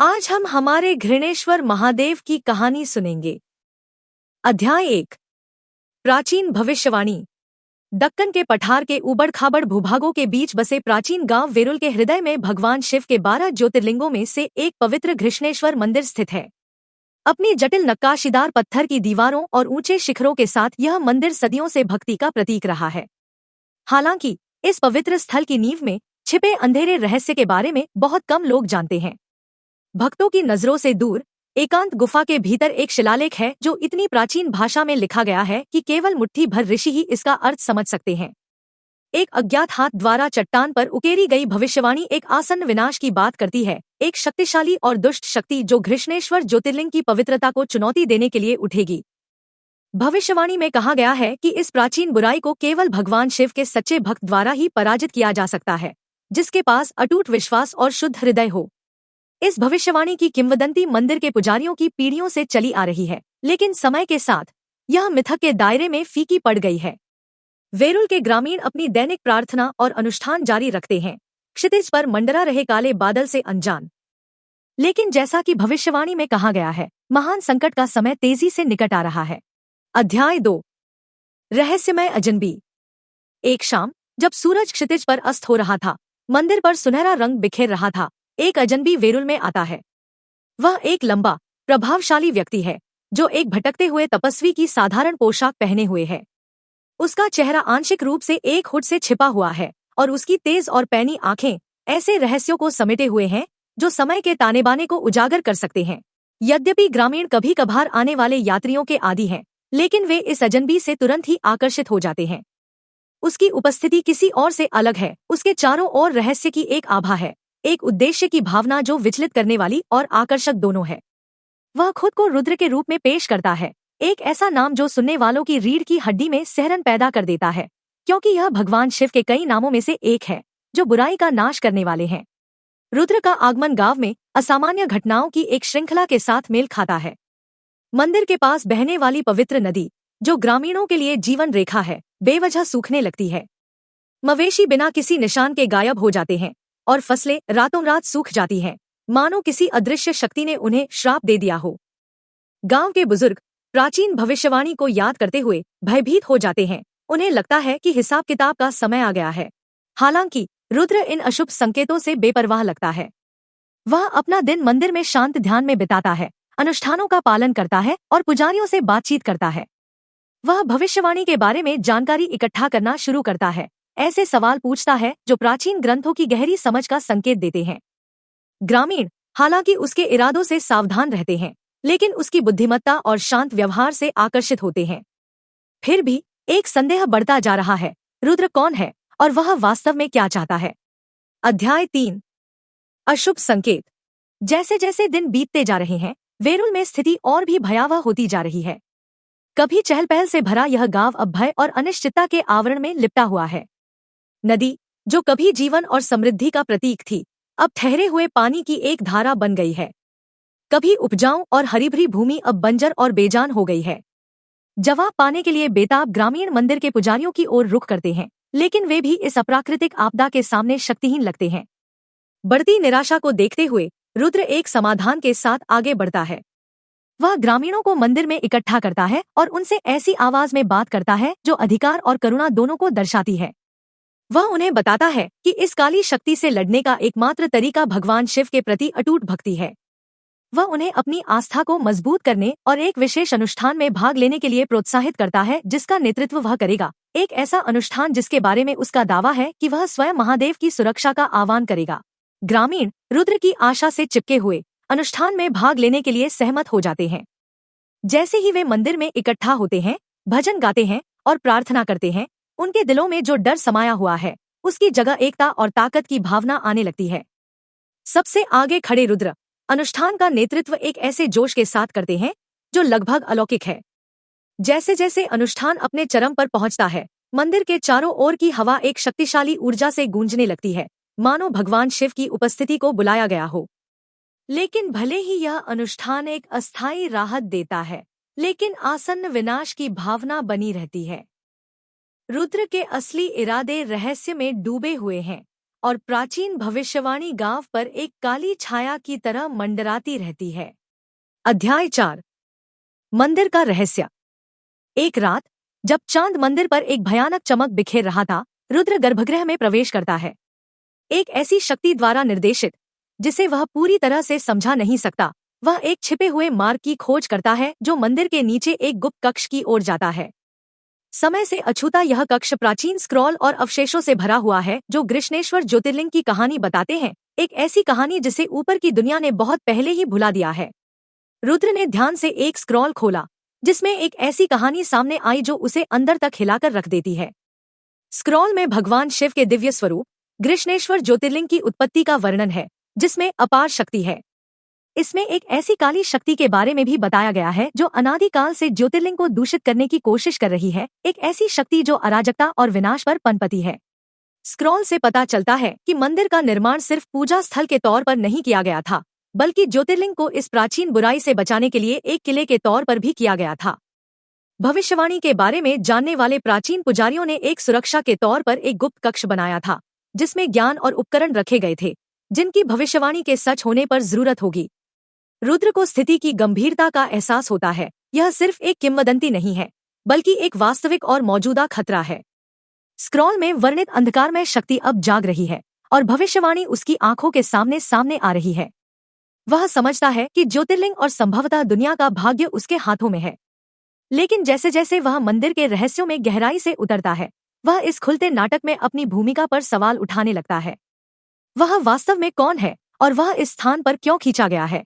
आज हम हमारे घृणेश्वर महादेव की कहानी सुनेंगे। अध्याय 1। प्राचीन भविष्यवाणी। दक्कन के पठार के उबड़-खाबड़ भूभागों के बीच बसे प्राचीन गांव वेरुल के हृदय में भगवान शिव के 12 ज्योतिर्लिंगों में से एक पवित्र घृष्णेश्वर मंदिर स्थित है। अपनी जटिल नक्काशीदार पत्थर की दीवारों और ऊंचे शिखरों के साथ यह मंदिर सदियों से भक्ति का प्रतीक रहा है। हालांकि इस पवित्र स्थल की नींव में छिपे अंधेरे रहस्य के बारे में बहुत कम लोग जानते हैं। भक्तों की नजरों से दूर एकांत गुफा के भीतर एक शिलालेख है जो इतनी प्राचीन भाषा में लिखा गया है कि केवल मुट्ठी भर ऋषि ही इसका अर्थ समझ सकते हैं। एक अज्ञात हाथ द्वारा चट्टान पर उकेरी गई भविष्यवाणी एक आसन्न विनाश की बात करती है, एक शक्तिशाली और दुष्ट शक्ति जो घृष्णेश्वर ज्योतिर्लिंग की पवित्रता को चुनौती देने के लिए उठेगी। भविष्यवाणी में कहा गया है कि इस प्राचीन बुराई को केवल भगवान शिव के सच्चे भक्त द्वारा ही पराजित किया जा सकता है, जिसके पास अटूट विश्वास और शुद्ध हृदय हो। इस भविष्यवाणी की किंवदंती मंदिर के पुजारियों की पीढ़ियों से चली आ रही है, लेकिन समय के साथ यह मिथक के दायरे में फीकी पड़ गई है। वेरुल के ग्रामीण अपनी दैनिक प्रार्थना और अनुष्ठान जारी रखते हैं, क्षितिज पर मंडरा रहे काले बादल से अनजान। लेकिन जैसा कि भविष्यवाणी में कहा गया है, महान संकट का समय तेजी से निकट आ रहा है। अध्याय 2। रहस्यमय अजनबी। एक शाम जब सूरज क्षितिज पर अस्त हो रहा था, मंदिर पर सुनहरा रंग बिखेर रहा था, एक अजनबी वेरुल में आता है। वह एक लंबा प्रभावशाली व्यक्ति है जो एक भटकते हुए तपस्वी की साधारण पोशाक पहने हुए है। उसका चेहरा आंशिक रूप से एक हुड से छिपा हुआ है और उसकी तेज और पैनी आंखें ऐसे रहस्यों को समेटे हुए हैं जो समय के तानेबाने को उजागर कर सकते हैं। यद्यपि ग्रामीण कभी कभार आने वाले यात्रियों के आदी हैं, लेकिन वे इस अजनबी से तुरंत ही आकर्षित हो जाते हैं। उसकी उपस्थिति किसी और से अलग है। उसके चारों ओर रहस्य की एक आभा है, एक उद्देश्य की भावना जो विचलित करने वाली और आकर्षक दोनों है। वह खुद को रुद्र के रूप में पेश करता है, एक ऐसा नाम जो सुनने वालों की रीढ़ की हड्डी में सिहरन पैदा कर देता है, क्योंकि यह भगवान शिव के कई नामों में से एक है जो बुराई का नाश करने वाले हैं। रुद्र का आगमन गांव में असामान्य घटनाओं की एक श्रृंखला के साथ मेल खाता है। मंदिर के पास बहने वाली पवित्र नदी, जो ग्रामीणों के लिए जीवन रेखा है, बेवजह सूखने लगती है। मवेशी बिना किसी निशान के गायब हो जाते हैं और फसलें रातों रात सूख जाती हैं, मानो किसी अदृश्य शक्ति ने उन्हें श्राप दे दिया हो। गांव के बुजुर्ग प्राचीन भविष्यवाणी को याद करते हुए भयभीत हो जाते हैं। उन्हें लगता है कि हिसाब किताब का समय आ गया है। हालांकि रुद्र इन अशुभ संकेतों से बेपरवाह लगता है। वह अपना दिन मंदिर में शांत ध्यान में बिताता है, अनुष्ठानों का पालन करता है और पुजारियों से बातचीत करता है। वह भविष्यवाणी के बारे में जानकारी इकट्ठा करना शुरू करता है, ऐसे सवाल पूछता है जो प्राचीन ग्रंथों की गहरी समझ का संकेत देते हैं। ग्रामीण हालांकि उसके इरादों से सावधान रहते हैं, लेकिन उसकी बुद्धिमत्ता और शांत व्यवहार से आकर्षित होते हैं। फिर भी एक संदेह बढ़ता जा रहा है, रुद्र कौन है और वह वास्तव में क्या चाहता है। अध्याय 3। अशुभ संकेत। जैसे जैसे दिन बीतते जा रहे हैं, वेरुल में स्थिति और भी भयावह होती जा रही है। कभी चहल पहल से भरा यह गांव अब भय और अनिश्चितता के आवरण में लिपटा हुआ है। नदी, जो कभी जीवन और समृद्धि का प्रतीक थी, अब ठहरे हुए पानी की एक धारा बन गई है। कभी उपजाऊ और हरीभरी भूमि अब बंजर और बेजान हो गई है। जवाब पाने के लिए बेताब ग्रामीण मंदिर के पुजारियों की ओर रुख करते हैं, लेकिन वे भी इस अप्राकृतिक आपदा के सामने शक्तिहीन लगते हैं। बढ़ती निराशा को देखते हुए रुद्र एक समाधान के साथ आगे बढ़ता है। वह ग्रामीणों को मंदिर में इकट्ठा करता है और उनसे ऐसी आवाज में बात करता है जो अधिकार और करुणा दोनों को दर्शाती है। वह उन्हें बताता है कि इस काली शक्ति से लड़ने का एकमात्र तरीका भगवान शिव के प्रति अटूट भक्ति है। वह उन्हें अपनी आस्था को मजबूत करने और एक विशेष अनुष्ठान में भाग लेने के लिए प्रोत्साहित करता है जिसका नेतृत्व वह करेगा, एक ऐसा अनुष्ठान जिसके बारे में उसका दावा है कि वह स्वयं महादेव की सुरक्षा का आह्वान करेगा। ग्रामीण रुद्र की आशा से चिपके हुए अनुष्ठान में भाग लेने के लिए सहमत हो जाते हैं। जैसे ही वे मंदिर में इकट्ठा होते हैं, भजन गाते हैं और प्रार्थना करते हैं, उनके दिलों में जो डर समाया हुआ है उसकी जगह एकता और ताकत की भावना आने लगती है। सबसे आगे खड़े रुद्र अनुष्ठान का नेतृत्व एक ऐसे जोश के साथ करते हैं जो लगभग अलौकिक है। जैसे जैसे अनुष्ठान अपने चरम पर पहुंचता है, मंदिर के चारों ओर की हवा एक शक्तिशाली ऊर्जा से गूंजने लगती है, मानो भगवान शिव की उपस्थिति को बुलाया गया हो। लेकिन भले ही यह अनुष्ठान एक अस्थायी राहत देता है, लेकिन आसन्न विनाश की भावना बनी रहती है। रुद्र के असली इरादे रहस्य में डूबे हुए हैं और प्राचीन भविष्यवाणी गांव पर एक काली छाया की तरह मंडराती रहती है। अध्याय 4 मंदिर का रहस्य। एक रात जब चांद मंदिर पर एक भयानक चमक बिखेर रहा था, रुद्र गर्भगृह में प्रवेश करता है। एक ऐसी शक्ति द्वारा निर्देशित जिसे वह पूरी तरह से समझा नहीं सकता। वह एक छिपे हुए मार्ग की खोज करता है जो मंदिर के नीचे एक गुप्त कक्ष की ओर जाता है। समय से अछूता यह कक्ष प्राचीन स्क्रॉल और अवशेषों से भरा हुआ है जो गृष्णेश्वर ज्योतिर्लिंग की कहानी बताते हैं, एक ऐसी कहानी जिसे ऊपर की दुनिया ने बहुत पहले ही भुला दिया है। रुद्र ने ध्यान से एक स्क्रॉल खोला जिसमें एक ऐसी कहानी सामने आई जो उसे अंदर तक हिलाकर रख देती है। स्क्रॉल में भगवान शिव के दिव्य स्वरूप गृष्णेश्वर ज्योतिर्लिंग की उत्पत्ति का वर्णन है जिसमें अपार शक्ति है। इसमें एक ऐसी काली शक्ति के बारे में भी बताया गया है जो अनादिकाल से ज्योतिर्लिंग को दूषित करने की कोशिश कर रही है, एक ऐसी शक्ति जो अराजकता और विनाश पर पनपती है। स्क्रॉल से पता चलता है कि मंदिर का निर्माण सिर्फ पूजा स्थल के तौर पर नहीं किया गया था, बल्कि ज्योतिर्लिंग को इस प्राचीन बुराई से बचाने के लिए एक किले के तौर पर भी किया गया था। भविष्यवाणी के बारे में जानने वाले प्राचीन पुजारियों ने एक सुरक्षा के तौर पर एक गुप्त कक्ष बनाया था जिसमें ज्ञान और उपकरण रखे गए थे जिनकी भविष्यवाणी के सच होने पर जरूरत होगी। रुद्र को स्थिति की गंभीरता का एहसास होता है। यह सिर्फ एक किंवदंती नहीं है बल्कि एक वास्तविक और मौजूदा खतरा है। स्क्रॉल में वर्णित अंधकारमय शक्ति अब जाग रही है और भविष्यवाणी उसकी आंखों के सामने सामने आ रही है। वह समझता है कि ज्योतिर्लिंग और संभवतः दुनिया का भाग्य उसके हाथों में है। लेकिन जैसे जैसे वह मंदिर के रहस्यों में गहराई से उतरता है, वह इस खुलते नाटक में अपनी भूमिका पर सवाल उठाने लगता है। वह वास्तव में कौन है और वह इस स्थान पर क्यों खींचा गया है?